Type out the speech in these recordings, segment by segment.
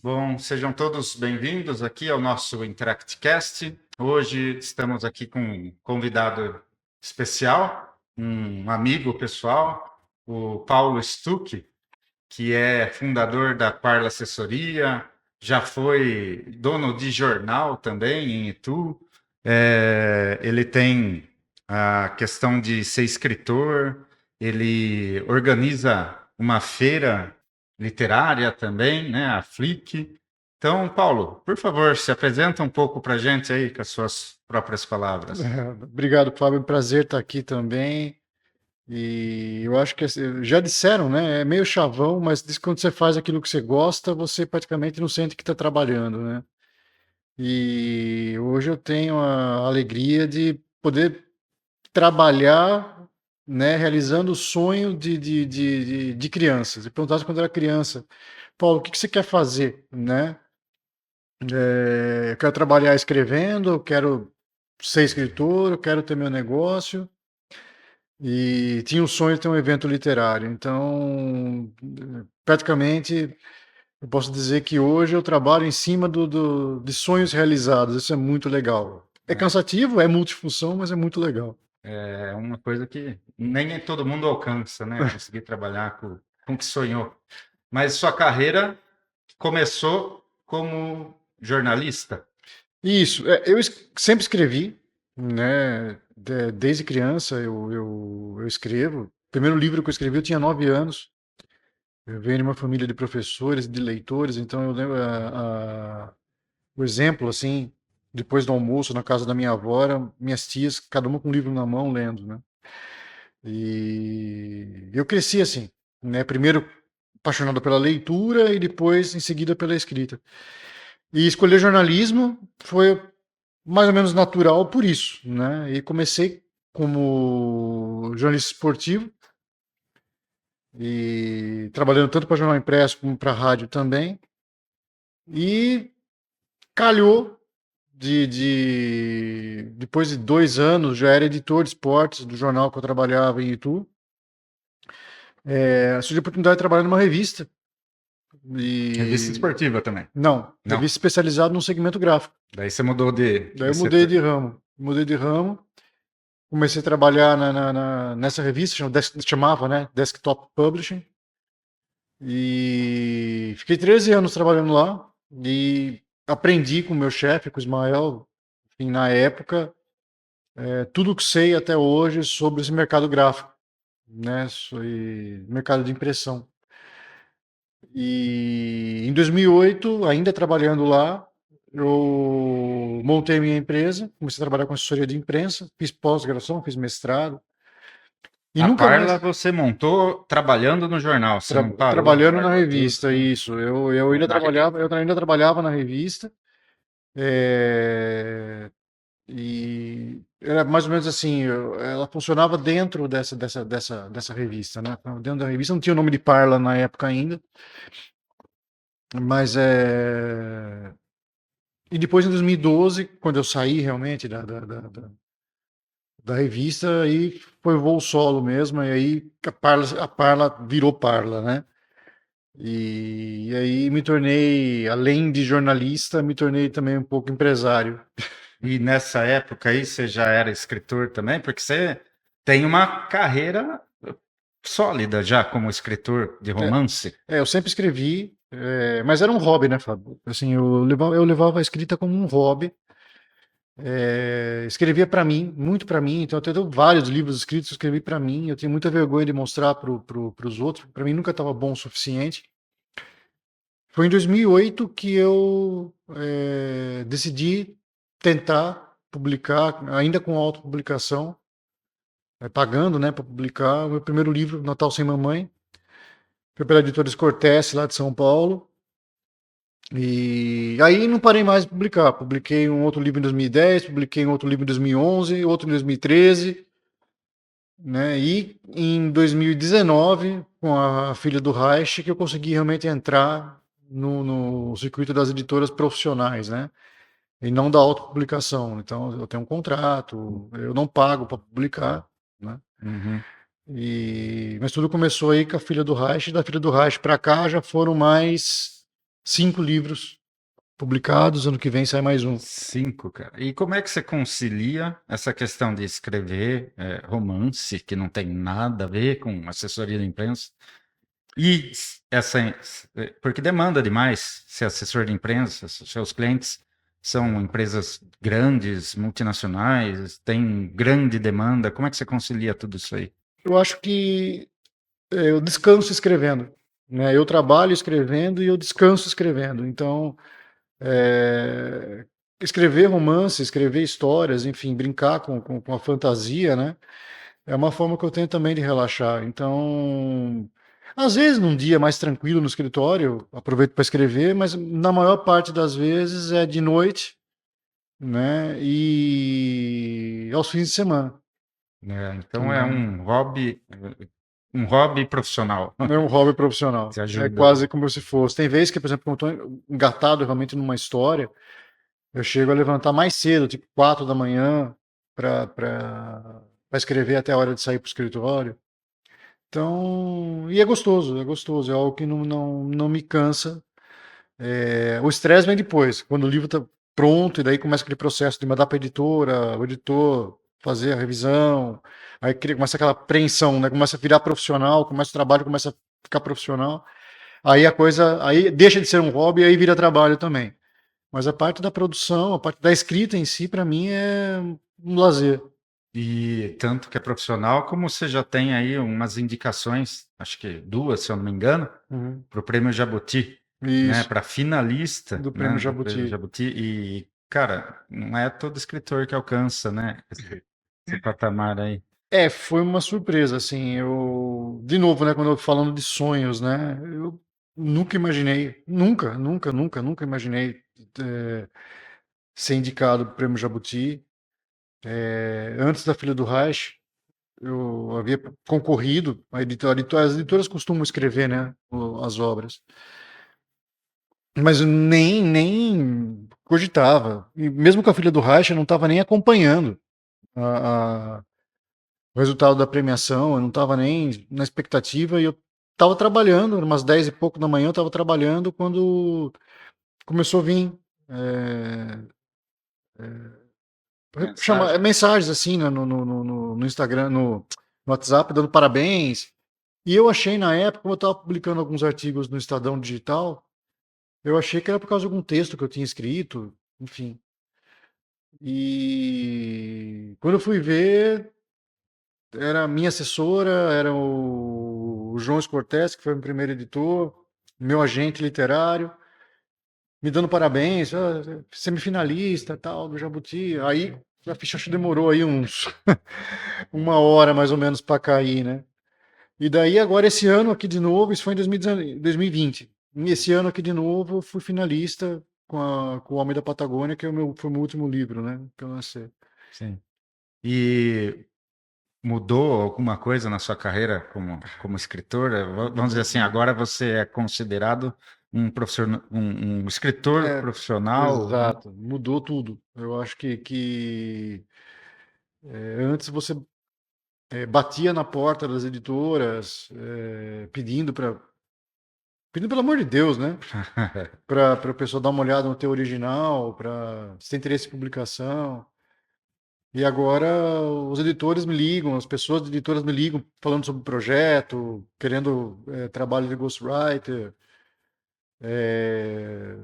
Bom, sejam todos bem-vindos aqui ao nosso InteractCast. Hoje estamos aqui com um convidado especial, um amigo pessoal, o Paulo Stuck, que é fundador da Parla Assessoria, já foi dono de jornal também em Itu. Ele tem a questão de ser escritor, ele organiza uma feira literária também, né, a Flick. Então, Paulo, por favor, se apresenta um pouco para a gente aí com as suas próprias palavras. Obrigado, Fábio. Prazer estar aqui também. E eu acho que já disseram, né? É meio chavão, mas diz que quando você faz aquilo que você gosta, você praticamente não sente que está trabalhando, né? E hoje eu tenho a alegria de poder trabalhar, né, realizando o sonho de crianças. E perguntasse quando eu era criança, Paulo, o que você quer fazer, né? Eu quero trabalhar escrevendo, eu quero ser escritor, eu quero ter meu negócio. E tinha o sonho de ter um evento literário. Então, praticamente, eu posso dizer que hoje eu trabalho em cima de sonhos realizados. Isso é muito legal. É cansativo, é multifunção, mas é muito legal. É uma coisa que nem todo mundo alcança, né? Conseguir trabalhar com o que sonhou. Mas sua carreira começou como jornalista. Isso, eu sempre escrevi, né? Desde criança eu escrevo. O primeiro livro que eu escrevi eu tinha 9 anos. Eu venho de uma família de professores, de leitores, então eu lembro o exemplo, assim, depois do almoço na casa da minha avó, minhas tias, cada uma com um livro na mão, lendo, né? E eu cresci assim, né? Primeiro apaixonado pela leitura e depois, em seguida, pela escrita. E escolher jornalismo foi mais ou menos natural por isso, né? E comecei como jornalista esportivo e trabalhando tanto para jornal impresso como para rádio também. E calhou depois de 2 anos, já era editor de esportes do jornal que eu trabalhava em Itu. Surgiu a oportunidade de trabalhar numa revista. Revista E esportiva também. não, Não. revista especializada no segmento gráfico. Daí você mudou Daí eu de mudei setor. de ramo. Mudei de ramo, comecei a trabalhar nessa revista, chamava, né, Desktop Publishing. E fiquei 13 anos trabalhando lá e aprendi com o meu chefe, com o Ismael, enfim, na época, tudo o que sei até hoje sobre esse mercado gráfico, né, sobre mercado de impressão. E em 2008, ainda trabalhando lá, eu montei minha empresa, comecei a trabalhar com assessoria de imprensa, fiz pós-graduação, fiz mestrado e A nunca Parla mais você montou trabalhando no jornal, você não parou, trabalhando na largou tudo. revista, isso. Eu ainda trabalhava na revista. É, e era mais ou menos assim, ela funcionava dentro dessa revista, né? Dentro da revista não tinha o nome de Parla na época ainda, mas e depois em 2012, quando eu saí realmente da revista, aí foi voo solo mesmo, e aí a Parla virou Parla, né? E aí me tornei, além de jornalista, me tornei também um pouco empresário. E nessa época aí você já era escritor também, porque você tem uma carreira sólida já como escritor de É, romance. eu sempre escrevi, mas era um hobby, né, Fábio? Assim, eu levava a escrita como um hobby. Escrevia para mim, muito para mim. Então, eu tenho vários livros escritos, eu escrevi para mim. Eu tenho muita vergonha de mostrar para os outros. Para mim, nunca estava bom o suficiente. Foi em 2008 que eu decidi tentar publicar, ainda com autopublicação, pagando, né, para publicar o meu primeiro livro, Natal Sem Mamãe. Foi pela editora Cortez, lá de São Paulo. E aí não parei mais de publicar. Publiquei um outro livro em 2010, publiquei um outro livro em 2011, outro em 2013, né? E em 2019, com a filha do Reich, que eu consegui realmente entrar no circuito das editoras profissionais, né? E não da autopublicação. Então eu tenho um contrato, eu não pago para publicar, né? Uhum. Mas tudo começou aí com a filha do Reich, e da filha do Reich para cá já foram mais 5 livros publicados, ano que vem sai mais um. 5, cara. E como é que você concilia essa questão de escrever romance, que não tem nada a ver com assessoria de imprensa, e essa. Porque demanda demais ser assessor de imprensa, seus clientes são empresas grandes, multinacionais, tem grande demanda. Como é que você concilia tudo isso aí? Eu acho que eu descanso escrevendo, né? Eu trabalho escrevendo e eu descanso escrevendo. Então, escrever romance, escrever histórias, enfim, brincar com a fantasia, né? É uma forma que eu tenho também de relaxar. Então, às vezes, num dia mais tranquilo no escritório, aproveito para escrever, mas na maior parte das vezes é de noite, né? E aos fins de semana. Então é um hobby profissional. Não é um hobby profissional. Te É ajuda. quase como se fosse. Tem vezes que, por exemplo, quando eu estou engatado realmente numa história, eu chego a levantar mais cedo, tipo 4 da manhã, para escrever até a hora de sair para o escritório. Então, e é gostoso, é algo que não me cansa. O estresse vem depois, quando o livro está pronto, e daí começa aquele processo de mandar para a editora, o editor fazer a revisão, aí começa aquela apreensão, né? Começa a virar profissional, começa o trabalho, começa a ficar profissional. Aí a coisa, aí deixa de ser um hobby e aí vira trabalho também. Mas a parte da produção, a parte da escrita em si, para mim é um lazer. E tanto que é profissional, como você já tem aí umas indicações, acho que 2, se eu não me engano, Uhum. para o Prêmio Jabuti, né? Isso, Para finalista, do Prêmio né? Do Prêmio Jabuti. Jabuti. E, cara, não é todo escritor que alcança, né? Esse patamar aí. Foi uma surpresa, assim, eu, de novo, né, quando eu falando de sonhos, né, eu nunca imaginei, nunca imaginei ser indicado para o Prêmio Jabuti. Antes da Filha do Reich, eu havia concorrido, as editoras costumam escrever, né, as obras, mas eu nem cogitava, e mesmo com a Filha do Reich, eu não estava nem acompanhando a, o resultado da premiação, eu não estava nem na expectativa e eu estava trabalhando, eram umas 10 e pouco da manhã, eu estava trabalhando quando começou a vir Mensagem. mensagens assim no Instagram, no WhatsApp, dando parabéns. E eu achei na época, como eu estava publicando alguns artigos no Estadão Digital, eu achei que era por causa de algum texto que eu tinha escrito, enfim. E quando eu fui ver, era a minha assessora, era o João Cortés, que foi o primeiro editor, meu agente literário, me dando parabéns, semifinalista, tal, do Jabuti. Aí a ficha acho que demorou aí uns uma hora mais ou menos para cair, né? E daí agora esse ano aqui de novo, isso foi em 2020. E esse ano aqui de novo eu fui finalista com o Homem da Patagônia, que foi o meu último livro, né? Que eu lancei. Sim. E mudou alguma coisa na sua carreira como escritor? Vamos dizer assim, agora você é considerado um professor, um escritor É, profissional, né? exato, mudou tudo. Eu acho que antes você batia na porta das editoras pedindo pelo amor de Deus, né? Para o pessoal dar uma olhada no teu original, para se tem interesse em publicação. E agora os editores me ligam, as pessoas de editoras me ligam falando sobre o projeto, querendo trabalho de ghostwriter, é,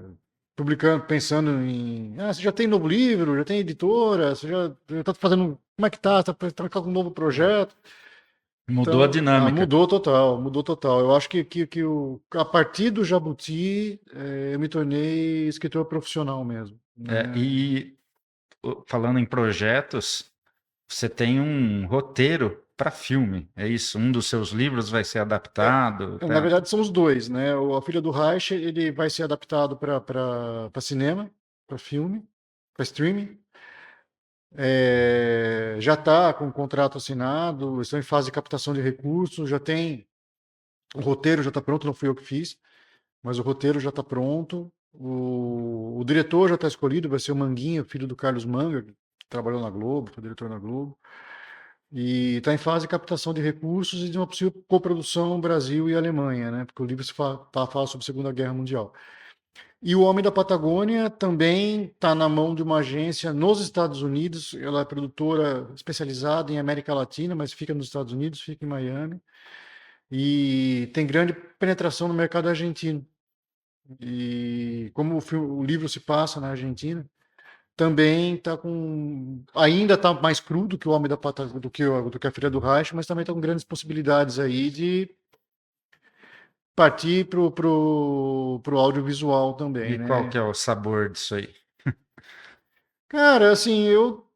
publicando, pensando em, você já tem novo livro, já tem editora, você já está fazendo, como é que tá? Está com um novo projeto? Mudou a Então, dinâmica. mudou total, mudou total. Eu acho que a partir do Jabuti, eu me tornei escritor profissional mesmo, né? E falando em projetos, você tem um roteiro para filme, é isso? Um dos seus livros vai ser adaptado, Na tá? verdade, são os dois, né? A Filha do Reich, ele vai ser adaptado para cinema, para filme, para streaming. Já está com o contrato assinado, estão em fase de captação de recursos, já tem o roteiro já está pronto, não fui eu que fiz, mas o roteiro já está pronto. O diretor já está escolhido, vai ser o Manguinha, filho do Carlos Manga, que trabalhou na Globo, foi diretor na Globo. E está em fase de captação de recursos e de uma possível coprodução Brasil e Alemanha, né? Porque o livro fala sobre a Segunda Guerra Mundial. E o Homem da Patagônia também está na mão de uma agência nos Estados Unidos. Ela é produtora especializada em América Latina, mas fica nos Estados Unidos, fica em Miami. E tem grande penetração no mercado argentino. E como o livro se passa na Argentina, também está com. Ainda está mais crudo que o Homem da Patagônia, do que a Filha do Reich, mas também está com grandes possibilidades aí de partir pro audiovisual também, E qual né? que é o sabor disso aí? Cara, assim, eu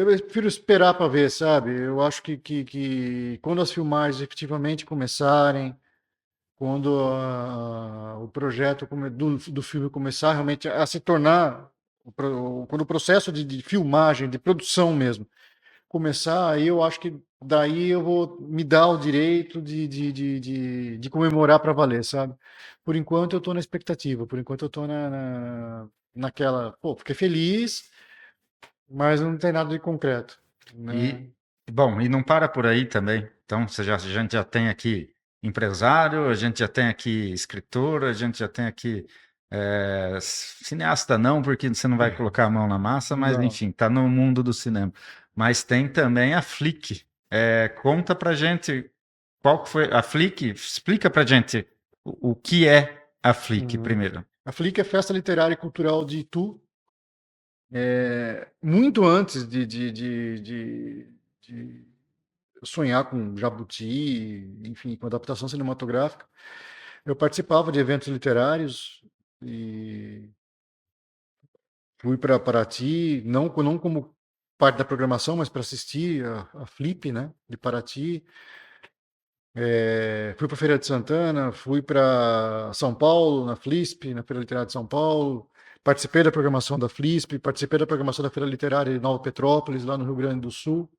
prefiro esperar para ver, sabe? Eu acho que quando as filmagens efetivamente começarem, quando o projeto do filme começar realmente a se tornar, quando o processo de filmagem, de produção mesmo, começar, aí eu acho que daí eu vou me dar o direito de comemorar para valer, sabe? Por enquanto eu estou na expectativa, por enquanto eu estou naquela, pô, fiquei feliz, mas não tem nada de concreto, né? E, bom, e não para por aí também. Então, a gente já tem aqui empresário, a gente já tem aqui escritor, a gente já tem aqui cineasta não, porque você não vai colocar a mão na massa, mas Não. enfim, está no mundo do cinema. Mas tem também a Flick. Conta pra gente qual que foi a Flick, explica pra gente o que é a Flick Uhum. primeiro. A Flick é Festa Literária e Cultural de Itu, muito antes de sonhar com Jabuti, enfim, com adaptação cinematográfica. Eu participava de eventos literários e fui para Paraty, não como parte da programação, mas para assistir a Flip, né, de Paraty. Fui para Feira de Santana, fui para São Paulo, na FLISP, na Feira Literária de São Paulo. Participei da programação da FLISP, participei da programação da Feira Literária de Nova Petrópolis, lá no Rio Grande do Sul.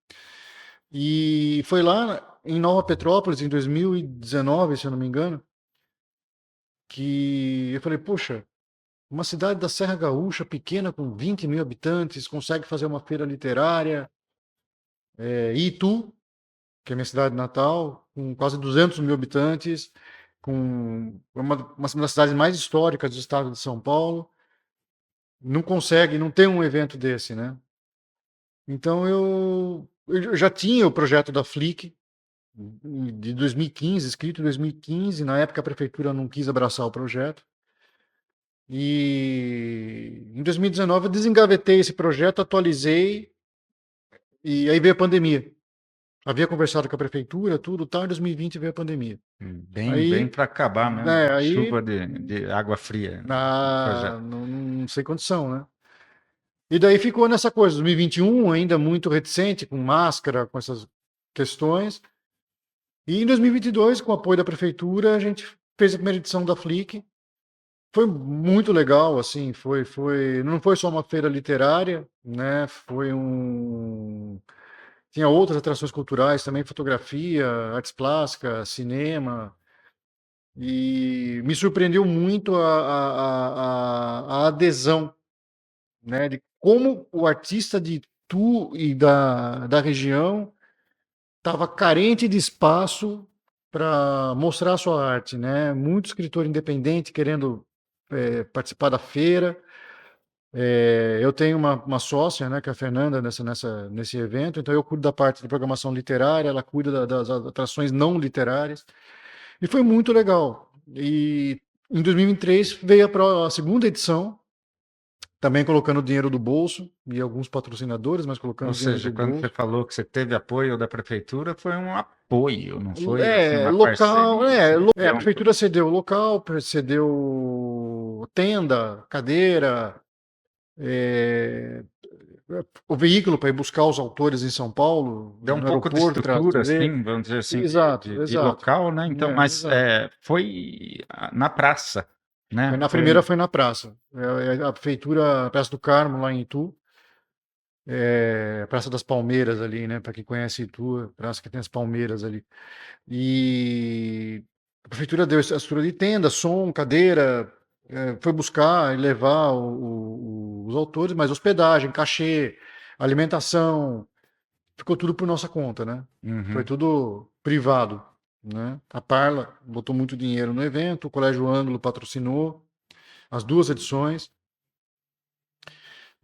E foi lá em Nova Petrópolis, em 2019, se eu não me engano, que eu falei, poxa, uma cidade da Serra Gaúcha, pequena, com 20 mil habitantes, consegue fazer uma feira literária. Itu, que é minha cidade natal, com quase 200 mil habitantes, com uma das cidades mais históricas do estado de São Paulo, não consegue, não tem um evento desse, né? Então eu já tinha o projeto da Flick de 2015, escrito em 2015, na época a prefeitura não quis abraçar o projeto. E em 2019 eu desengavetei esse projeto, atualizei e aí veio a pandemia. Havia conversado com a prefeitura, tudo, tal, em 2020 veio a pandemia. Bem Aí, para acabar mesmo. né, Chuva aí de água fria no projeto. não sei condição, né? E daí ficou nessa coisa, 2021 ainda muito reticente, com máscara, com essas questões. E em 2022, com o apoio da prefeitura, a gente fez a primeira edição da Flick. Foi muito legal, assim, não foi só uma feira literária, né? Tinha outras atrações culturais também, fotografia, artes plásticas, cinema. E me surpreendeu muito a adesão, né? De como o artista de Tu e da região estava carente de espaço para mostrar a sua arte, né? Muito escritor independente querendo participar da feira. Eu tenho uma sócia, né, que é a Fernanda, nesse evento, então eu cuido da parte de programação literária, ela cuida das atrações não literárias, e foi muito legal. E em 2023 veio a segunda edição, também colocando dinheiro do bolso, e alguns patrocinadores, mas Ou colocando dinheiro seja, do quando você bolso. falou que você teve apoio da prefeitura, foi um apoio, não foi assim uma Local, parceria. Você a deu um... prefeitura cedeu o local, cedeu tenda, cadeira, é, o veículo para ir buscar os autores em São Paulo, Deu um no pouco de aeroporto, estrutura, trazer. assim, vamos dizer assim, Exato, de exato. local, né? Então, mas Exato. foi na praça, né? A primeira foi na praça. A prefeitura, a Praça do Carmo, lá em Itu, a Praça das Palmeiras ali, né? Para quem conhece Itu, a praça que tem as palmeiras ali. E a prefeitura deu essa estrutura de tenda, som, cadeira, foi buscar e levar os autores, mas hospedagem, cachê, alimentação, ficou tudo por nossa conta, né? Foi Uhum. tudo privado. né? A Parla botou muito dinheiro no evento, o Colégio Ângulo patrocinou as 2 edições.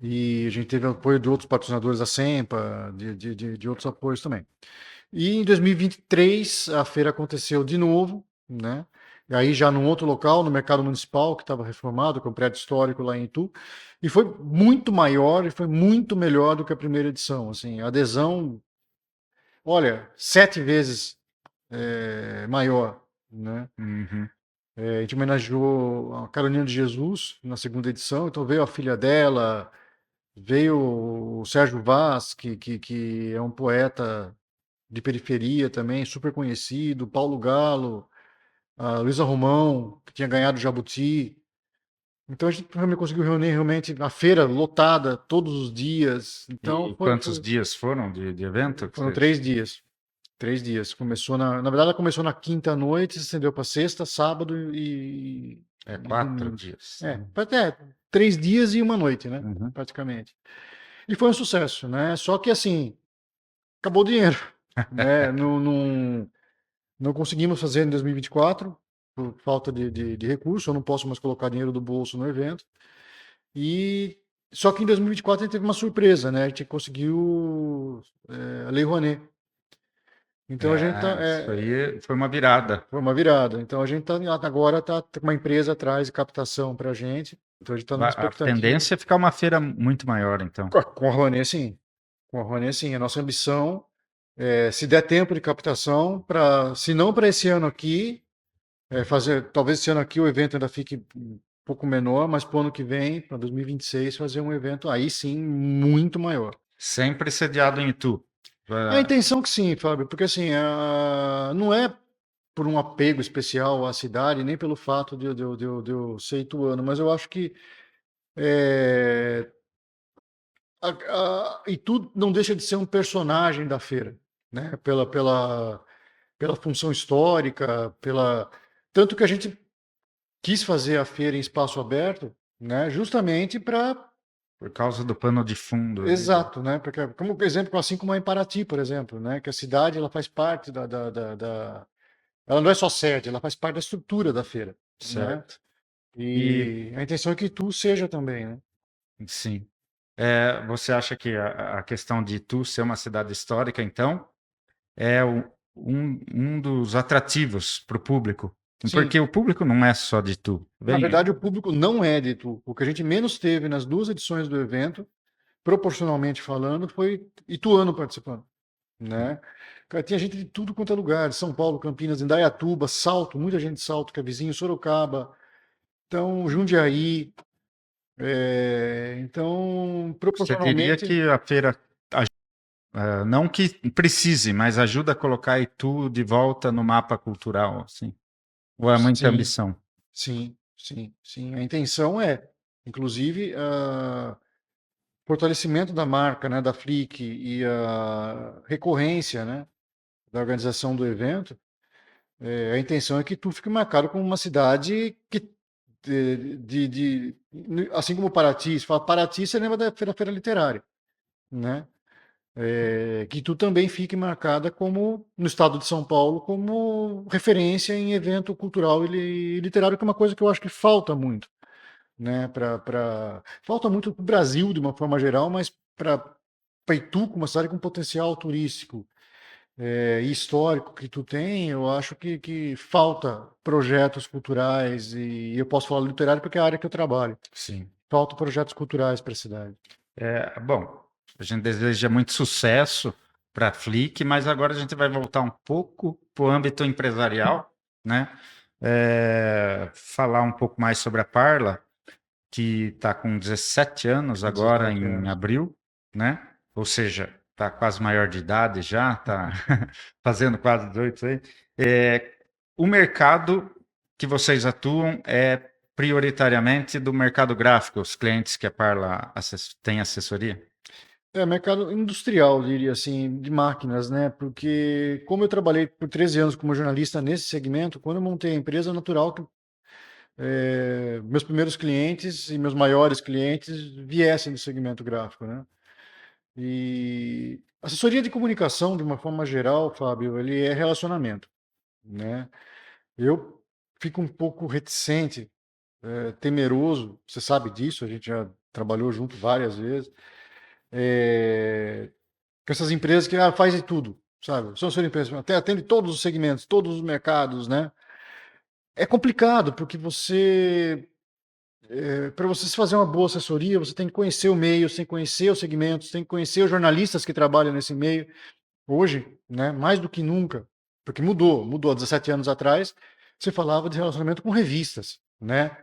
E a gente teve apoio de outros patrocinadores da Sempa, de outros apoios também. E em 2023 a feira aconteceu de novo, né? E aí já num outro local, no Mercado Municipal, que estava reformado, que é um prédio histórico lá em Itu, e foi muito maior e foi muito melhor do que a primeira edição. Assim, a adesão, olha, 7 vezes maior, né? Uhum. A gente homenageou a Carolina de Jesus na segunda edição, então veio a filha dela, veio o Sérgio Vaz, que é um poeta de periferia também, super conhecido, Paulo Galo, a Luísa Romão, que tinha ganhado o Jabuti. Então a gente realmente conseguiu reunir realmente a feira lotada todos os dias. Então E quantos dias foram de evento? foram 3 dias. 3 dias. Começou na verdade, ela começou na quinta noite, se estendeu para sexta, sábado e 4 domingo. dias. Até 3 dias e uma noite, né? Uhum. Praticamente. E foi um sucesso, né? Só que assim, acabou o dinheiro, né? Não conseguimos fazer em 2024 por falta de recurso. Eu não posso mais colocar dinheiro do bolso no evento. E só que em 2024 a gente teve uma surpresa, né? A gente conseguiu a Lei Rouanet. Então a gente tá, Isso aí foi uma virada. foi uma virada. Então a gente agora tá com uma empresa atrás de captação para a gente. Então a gente está numa A expectativa. tendência é ficar uma feira muito maior, então. Com a Rouanet, sim. Com a Rouanet, sim. A nossa ambição é, se der tempo de captação, para, se não para esse ano aqui, fazer, talvez esse ano aqui o evento ainda fique um pouco menor, mas para o ano que vem, para 2026, fazer um evento aí sim muito maior. Sempre sediado em Itu. A intenção que sim, Fábio, porque assim, não é por um apego especial à cidade, nem pelo fato de eu ser ituano, mas eu acho que é, Itu não deixa de ser um personagem da feira, né? Pela função histórica, tanto que a gente quis fazer a feira em espaço aberto, né? Justamente para Por causa do pano de fundo ali. exato, né? Porque como exemplo, assim como a Paraty, por exemplo, né? Que a cidade ela faz parte ela não é só sede, ela faz parte da estrutura da feira, né? Certo. E, E a intenção é que tu seja também, né? sim. Você acha que a questão de Itu ser uma cidade histórica, então, é um dos atrativos para o público? Sim. Porque o público não é só de Itu. Na Vem, verdade, o público não é de Itu. O que a gente menos teve nas 2 edições do evento, proporcionalmente falando, foi ituano participando, né? Cara, tinha gente de tudo quanto é lugar, de São Paulo, Campinas, Indaiatuba, Salto, muita gente de Salto, que é vizinho, Sorocaba, então Jundiaí, então você diria proporcionalmente, que a feira, não que precise, mas ajuda a colocar Itu de volta no mapa cultural, assim. Ou é muita sim, ambição? sim, sim, sim. A intenção é, inclusive, fortalecimento da marca, né, da Flick e a recorrência, né, da organização do evento. A intenção é que tu fique marcado como uma cidade que assim como Paraty, se fala Paraty, você lembra da feira literária, né? Que tu também fique marcada como no estado de São Paulo como referência em evento cultural e literário, que é uma coisa que eu acho que falta muito, né? Falta muito para o Brasil de uma forma geral, mas para Itu, como uma cidade com potencial turístico e histórico que tu tem, eu acho que falta projetos culturais, e eu posso falar literário porque é a área que eu trabalho. Sim. Falta projetos culturais para a cidade. Bom, a gente deseja muito sucesso para a Flick, mas agora a gente vai voltar um pouco para o âmbito empresarial, né? Falar um pouco mais sobre a Parla, que está com 17 anos agora 17 em anos. abril, né? Ou seja, está quase maior de idade já, está fazendo quase 18 aí. O mercado que vocês atuam é prioritariamente do mercado gráfico, os clientes que a Parla tem assessoria? Mercado industrial, diria assim, de máquinas, né? Porque como eu trabalhei por 13 anos como jornalista nesse segmento, quando eu montei a empresa, é natural que meus primeiros clientes e meus maiores clientes viessem do segmento gráfico, né? E assessoria de comunicação, de uma forma geral, Fábio, ele é relacionamento, né? Eu fico um pouco reticente, temeroso, você sabe disso, a gente já trabalhou junto várias vezes, com essas empresas que fazem tudo, sabe? São suas empresas, até atende todos os segmentos, todos os mercados, né? É complicado, porque para você fazer uma boa assessoria, você tem que conhecer o meio, você tem que conhecer os segmentos, você tem que conhecer os jornalistas que trabalham nesse meio. Hoje, né, mais do que nunca, porque mudou há 17 anos atrás, você falava de relacionamento com revistas, né?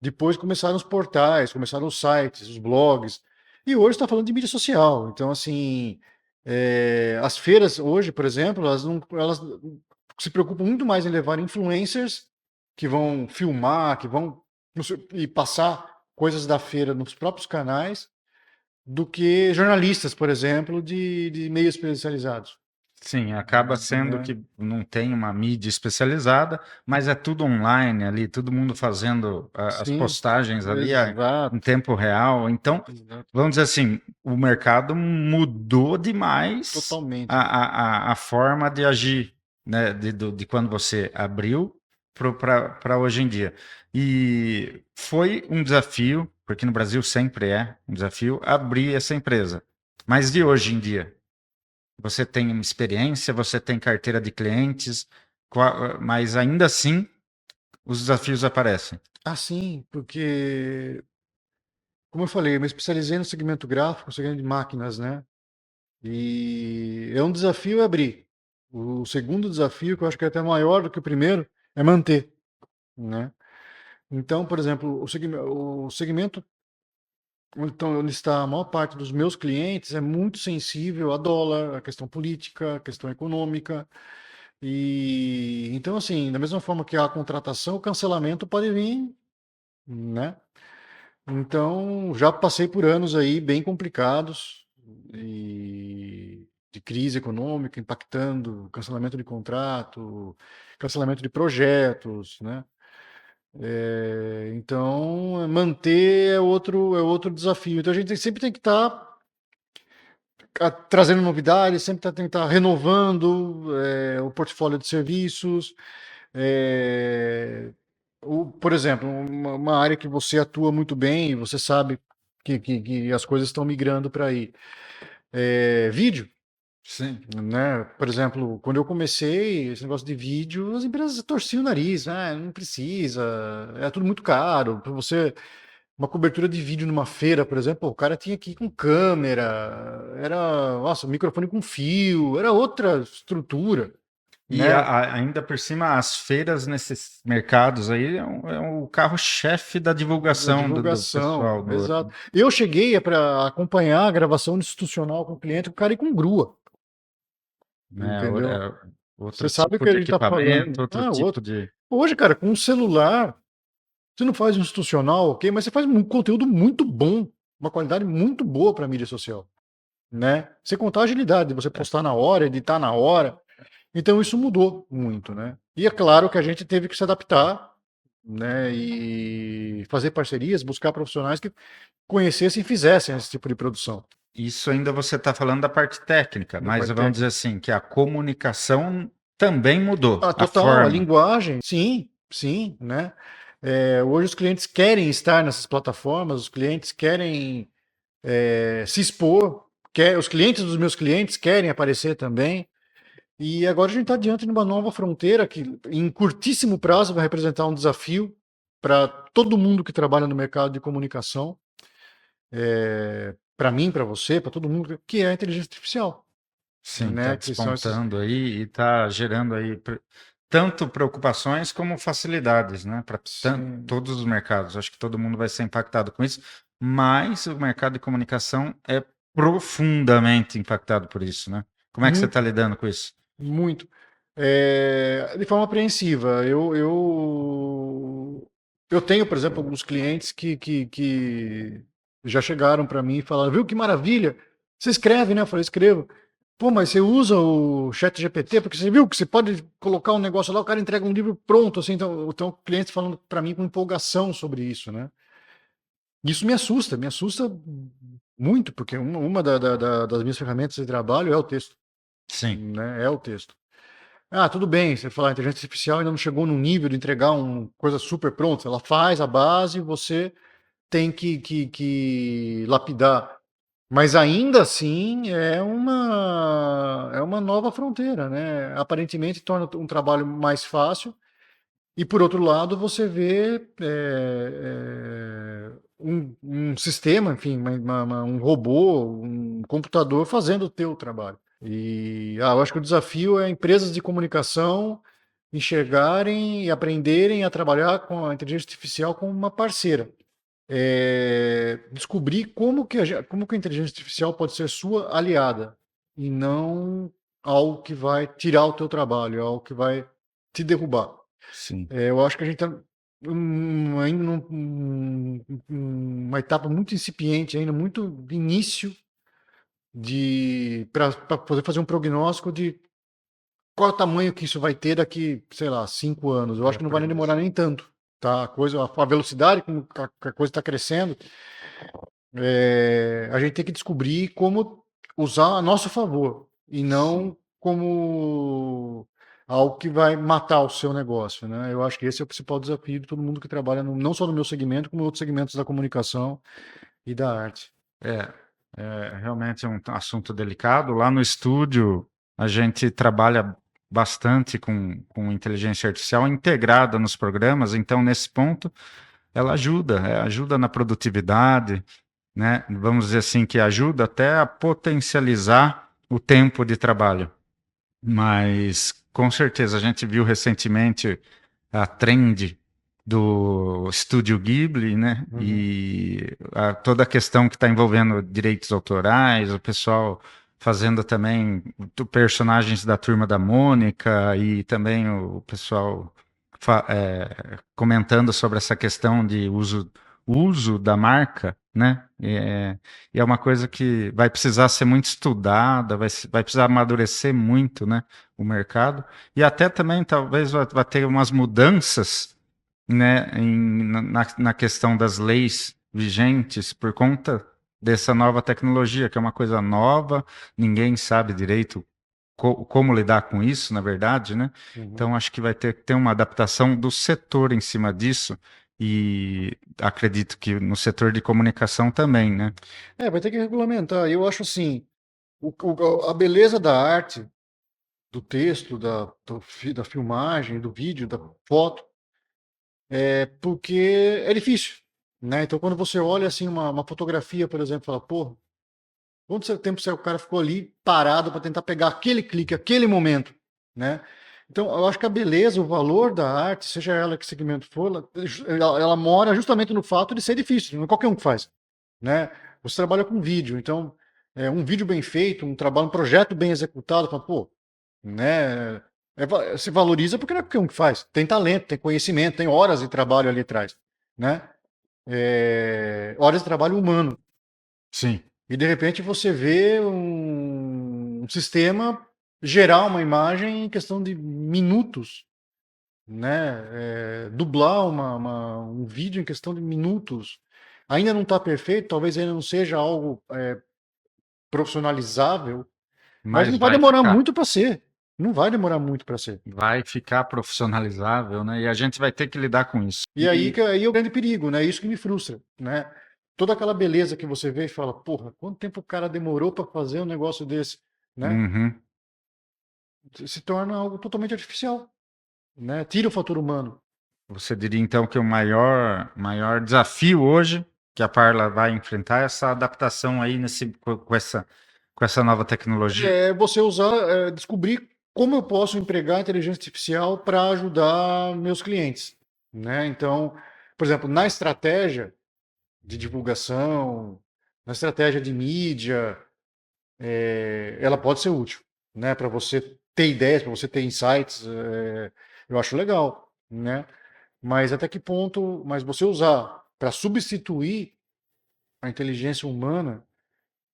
Depois começaram os portais, começaram os sites, os blogs, e hoje está falando de mídia social. Então, assim, as feiras hoje, por exemplo, elas se preocupam muito mais em levar influencers que vão filmar, que vão e passar coisas da feira nos próprios canais, do que jornalistas, por exemplo, de meios especializados. Sim, acaba sendo Né? que não tem uma mídia especializada, mas é tudo online ali, todo mundo fazendo as Sim, postagens ali em exato, tempo real. Então, exato, vamos dizer assim, o mercado mudou demais totalmente. a forma de agir, né, de quando você abriu para hoje em dia. E foi um desafio, porque no Brasil sempre é um desafio, abrir essa empresa. Mas de hoje em dia? Você tem uma experiência, você tem carteira de clientes, mas ainda assim os desafios aparecem. Ah, sim, porque, como eu falei, eu me especializei no segmento gráfico, segmento de máquinas, né? E é um desafio abrir. O segundo desafio, que eu acho que é até maior do que o primeiro, é manter, né? Então, por exemplo, o segmento então, onde está a maior parte dos meus clientes é muito sensível a dólar, a questão política, a questão econômica. E então, assim, da mesma forma que há a contratação, o cancelamento pode vir, né? Então, já passei por anos aí bem complicados e de crise econômica impactando cancelamento de contrato, cancelamento de projetos, né? Então, manter é outro desafio. Então, a gente sempre tem que estar trazendo novidades, sempre tem que estar renovando o portfólio de serviços. É, por exemplo, uma área que você atua muito bem, e você sabe que as coisas estão migrando para aí. Vídeo, Sim. né? Por exemplo, quando eu comecei esse negócio de vídeo, as empresas torciam o nariz, não precisa, é tudo muito caro. Para você, uma cobertura de vídeo numa feira, por exemplo, o cara tinha que ir com câmera, era, nossa, microfone com fio, era outra estrutura, E né? ainda por cima, as feiras nesses mercados aí é o carro-chefe da Da divulgação do divulgação, pessoal. exato. Eu cheguei para acompanhar a gravação institucional com o cliente, o cara ia com grua, Né, entendeu? é outro Você sabe o tipo que a de gente está falando. equipamento, outro Ah, o tipo outro. de. Hoje, cara, com um celular, você não faz institucional, ok, mas você faz um conteúdo muito bom, uma qualidade muito boa para mídia social, né? Você contar a agilidade de você postar na hora, editar na hora. Então isso mudou muito, né? E é claro que a gente teve que se adaptar, né? E fazer parcerias, buscar profissionais que conhecessem e fizessem esse tipo de produção. Isso ainda você está falando da parte técnica, Da mas parte vamos dizer técnica. assim, que a comunicação também mudou, Ah, a total, a forma. linguagem, sim, sim, né? Hoje os clientes querem estar nessas plataformas, os clientes querem se expor, os clientes dos meus clientes querem aparecer também. E agora a gente está diante de uma nova fronteira que, em curtíssimo prazo, vai representar um desafio para todo mundo que trabalha no mercado de comunicação, para mim, para você, para todo mundo, que é a inteligência artificial, Sim, está né? Que são esses. despontando aí e está gerando aí tanto preocupações como facilidades, né, para Sim, todos os mercados. Acho que todo mundo vai ser impactado com isso, mas o mercado de comunicação é profundamente impactado por isso, né? Como é que você está muito, lidando com isso? muito. De forma apreensiva. Eu tenho, por exemplo, alguns clientes que já chegaram para mim e falaram, viu que maravilha, você escreve, né? Eu falei, escrevo. Pô, mas você usa o chat GPT, porque você viu que você pode colocar um negócio lá, o cara entrega um livro pronto, assim, então clientes falando para mim com empolgação sobre isso, né? Isso me assusta muito, porque uma das minhas ferramentas de trabalho é o texto, Sim. né? É o texto. Tudo bem, você fala, a inteligência artificial ainda não chegou no nível de entregar uma coisa super pronta. Ela faz a base, você tem que lapidar. Mas ainda assim é uma nova fronteira, né? Aparentemente torna um trabalho mais fácil, e por outro lado você vê um sistema, enfim, um robô, um computador fazendo o teu trabalho. E eu acho que o desafio é empresas de comunicação enxergarem e aprenderem a trabalhar com a inteligência artificial como uma parceira. Descobrir como que a inteligência artificial pode ser sua aliada e não algo que vai tirar o teu trabalho, algo que vai te derrubar. Sim. Eu acho que a gente está ainda numa etapa muito incipiente, ainda muito de início para poder fazer um prognóstico de qual é o tamanho que isso vai ter daqui, sei lá, 5 anos. Eu acho que não vai nem demorar nem tanto, tá? A velocidade com que a coisa está crescendo, a gente tem que descobrir como usar a nosso favor e não como algo que vai matar o seu negócio, né? Eu acho que esse é o principal desafio de todo mundo que trabalha não só no meu segmento, como em outros segmentos da comunicação e da arte. Realmente é um assunto delicado. Lá no estúdio, a gente trabalha bastante com inteligência artificial integrada nos programas, então, nesse ponto, ela ajuda na produtividade, né? Vamos dizer assim, que ajuda até a potencializar o tempo de trabalho. Mas, com certeza, a gente viu recentemente a trend do Estúdio Ghibli, né? Uhum. E toda a questão que está envolvendo direitos autorais, o pessoal fazendo também personagens da Turma da Mônica e também o pessoal comentando sobre essa questão de uso da marca, né? E é uma coisa que vai precisar ser muito estudada, vai precisar amadurecer muito, né, o mercado. E até também talvez vai ter umas mudanças, né, na questão das leis vigentes por conta dessa nova tecnologia, que é uma coisa nova, ninguém sabe direito como lidar com isso, na verdade, né? Uhum. Então acho que vai ter que ter uma adaptação do setor em cima disso e acredito que no setor de comunicação também, né? Vai ter que regulamentar. Eu acho assim, a beleza da arte, do texto, da filmagem, do vídeo, da foto, porque é difícil, né? Então, quando você olha assim uma fotografia, por exemplo, fala, pô, quanto tempo o cara ficou ali parado para tentar pegar aquele clique, aquele momento, né? Então, eu acho que a beleza, o valor da arte, seja ela que segmento for, ela mora justamente no fato de ser difícil, não é qualquer um que faz, né? Você trabalha com vídeo, então, um vídeo bem feito, um projeto bem executado, fala, pô, né? Se valoriza porque não é qualquer um que faz. Tem talento, tem conhecimento, tem horas de trabalho ali atrás, né? Horas de trabalho humano. Sim. E de repente você vê um sistema gerar uma imagem em questão de minutos, né? Dublar um vídeo em questão de minutos. Ainda não está perfeito, talvez ainda não seja algo profissionalizável, mas Mas não vai demorar ficar. muito para ser. Não vai demorar muito para ser. Vai ficar profissionalizável, né? E a gente vai ter que lidar com isso. E aí é o grande perigo, né? Isso que me frustra, né? Toda aquela beleza que você vê e fala, porra, quanto tempo o cara demorou para fazer um negócio desse, né? Uhum. Se torna algo totalmente artificial, né? Tira o fator humano. Você diria então que o maior desafio hoje que a Parla vai enfrentar é essa adaptação aí com essa nova tecnologia. É você descobrir como eu posso empregar a inteligência artificial para ajudar meus clientes, né? Então, por exemplo, na estratégia de divulgação, na estratégia de mídia, ela pode ser útil, né? Para você ter ideias, para você ter insights, eu acho legal, né? Mas até que ponto, mas você usar para substituir a inteligência humana,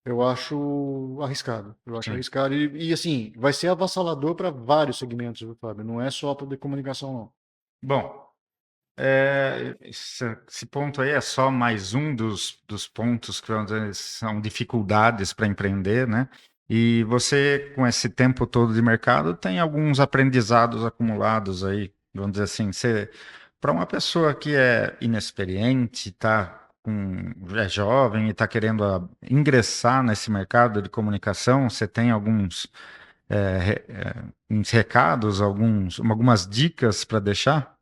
eu acho arriscado. Eu acho Sim. arriscado e assim, vai ser avassalador para vários segmentos, viu, Fábio? Não é só para de comunicação, não. Bom, esse ponto aí é só mais um dos pontos que vamos dizer, são dificuldades para empreender, né? E você, com esse tempo todo de mercado, tem alguns aprendizados acumulados aí, vamos dizer assim, para uma pessoa que é inexperiente, é jovem e está querendo ingressar nesse mercado de comunicação, você tem uns recados, algumas dicas para deixar?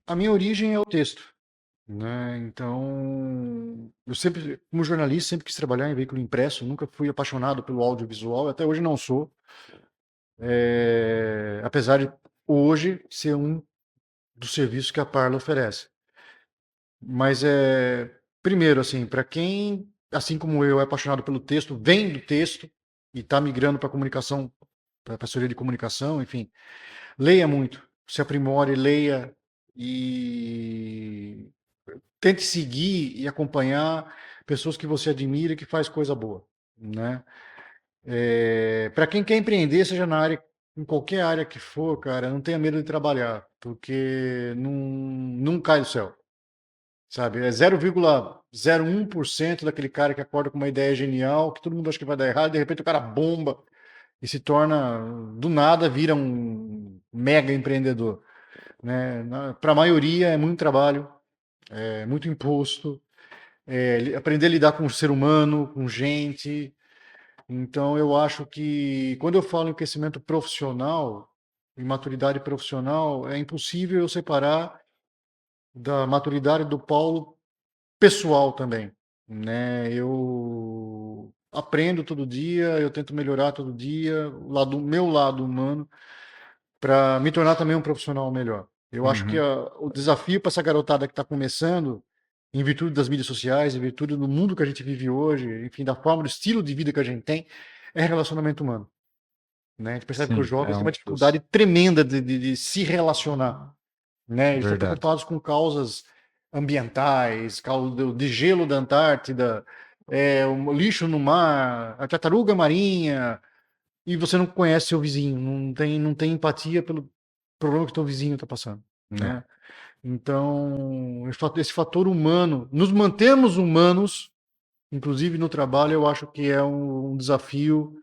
A minha origem é o texto, né? Então, eu sempre, como jornalista, sempre quis trabalhar em veículo impresso, nunca fui apaixonado pelo audiovisual, até hoje não sou. Apesar de hoje ser um dos serviços que a Parla oferece. Mas primeiro, assim, para quem, assim como eu, é apaixonado pelo texto, vem do texto e está migrando para comunicação, para assessoria de comunicação, enfim, leia muito, se aprimore, leia e tente seguir e acompanhar pessoas que você admira e que faz coisa boa, né? Para quem quer empreender, seja na área, em qualquer área que for, cara, não tenha medo de trabalhar, porque não cai do céu, sabe? É 0,01% daquele cara que acorda com uma ideia genial, que todo mundo acha que vai dar errado, e de repente o cara bomba e se torna, do nada, vira um mega empreendedor, né? Para a maioria é muito trabalho, é muito imposto, aprender a lidar com o ser humano, com gente. Então, eu acho que quando eu falo em crescimento profissional, em maturidade profissional, é impossível eu separar da maturidade do Paulo pessoal também, né? Eu aprendo todo dia, eu tento melhorar todo dia, o meu lado humano, para me tornar também um profissional melhor. Eu acho que Uhum. o desafio para essa garotada que está começando, em virtude das mídias sociais, em virtude do mundo que a gente vive hoje, enfim, da forma, do estilo de vida que a gente tem, é relacionamento humano, né? A gente percebe que os Sim, jovens é têm um uma dos. dificuldade tremenda de se relacionar, né? Eles estão Verdade. preocupados com causas ambientais, de gelo da Antártida, o lixo no mar, a tartaruga marinha, e você não conhece seu vizinho, não tem empatia pelo problema que teu vizinho está passando, É, né? Então, esse fator humano, nos mantermos humanos, inclusive no trabalho, eu acho que é um desafio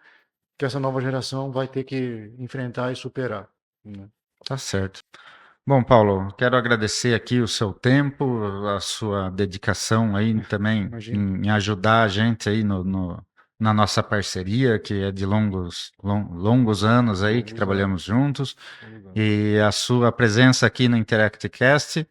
que essa nova geração vai ter que enfrentar e superar, né? tá certo. Bom, Paulo, quero agradecer aqui o seu tempo, a sua dedicação aí também Imagina. em ajudar a gente aí na nossa parceria, que é de longos anos aí que Longos anos, trabalhamos juntos, longos anos. e a sua presença aqui no InteractCast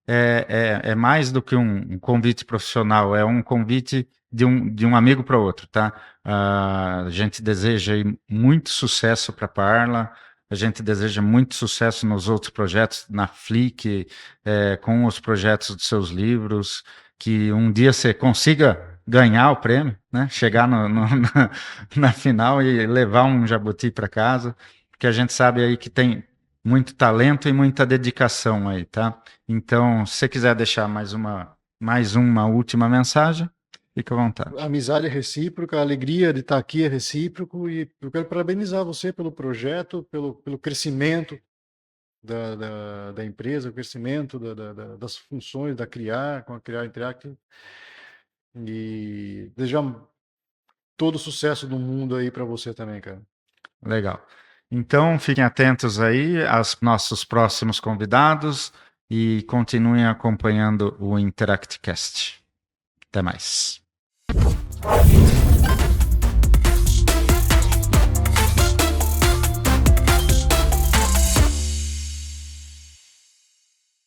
é mais do que um convite profissional, é um convite de um amigo para outro, tá? A gente deseja aí muito sucesso para a Parla, a gente deseja muito sucesso nos outros projetos, na Flick, com os projetos dos seus livros, que um dia você consiga ganhar o prêmio, né? Chegar na final e levar um jabuti para casa, porque a gente sabe aí que tem muito talento e muita dedicação aí, tá? Então, se você quiser deixar mais uma última mensagem, fica à A vontade. amizade é recíproca, a alegria de estar aqui é recíproco e eu quero parabenizar você pelo projeto, pelo crescimento da empresa, o crescimento das funções da Criar, com a Criar Interactive e desejar todo o sucesso do mundo aí para você também, cara. Legal. Então, fiquem atentos aí aos nossos próximos convidados e continuem acompanhando o InteractCast. Até mais.